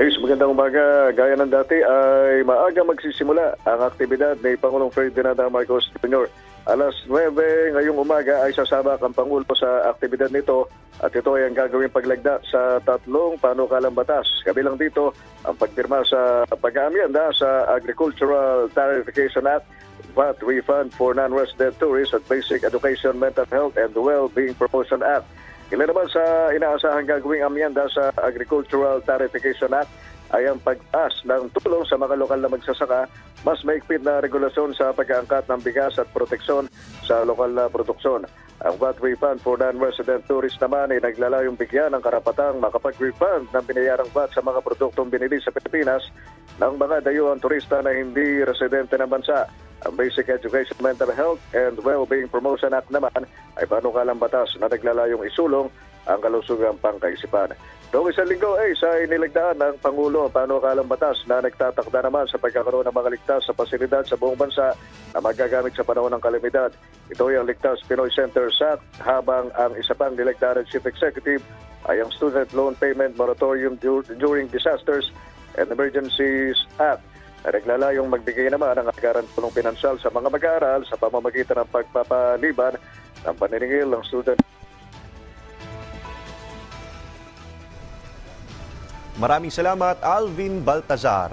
Magandang umaga. Gaya ng dati ay maaga magsisimula ang aktibidad ni Pangulong Ferdinand Marcos Jr. Alas 9 ngayong umaga ay sasabak ang Pangulo sa aktibidad nito at ito ay ang gagawing paglagda sa tatlong panukalang batas. Kabilang dito ang pagpirma sa pag-aamyenda sa Agricultural Tariffication Act, VAT Refund for Non-Resident Tourists at Basic Education, Mental Health and Well-Being Promotion Act. Ilan naman sa inaasahang gagawing amyenda sa Agricultural Tariffication Act ay ang pag-as ng tulong sa mga lokal na magsasaka, mas maigpit na regulasyon sa pag-aangkat ng bigas at proteksyon sa lokal na produksyon. Ang VAT refund for non-resident tourists naman ay naglalayong bigyan ng karapatang makapag-refund ng binayarang VAT sa mga produktong binili sa Pilipinas ng mga dayuhang turista na hindi residente ng bansa. Ang Basic Education, Mental Health and Well-Being Promotion Act naman ay panukalang batas na naglalayong isulong ang kalusugang pangkaisipan. Noong isang linggo sa inilagdaan ng Pangulo ang panukalang batas na nagtatakda naman sa pagkakaroon ng mga ligtas sa pasilidad sa buong bansa na magagamit sa panahon ng kalamidad. Ito ay ang Ligtas Pinoy Centers Act, habang ang isa pang nilagdaan ng Chief Executive ay ang Student Loan Payment Moratorium During Disasters and Emergencies Act na naglalayong magbigay naman ng agaran tulong pinansyal sa mga mag-aaral sa pamamagitan ng pagpapaliban ng paniningil ng student. Maraming salamat, Alvin Baltazar.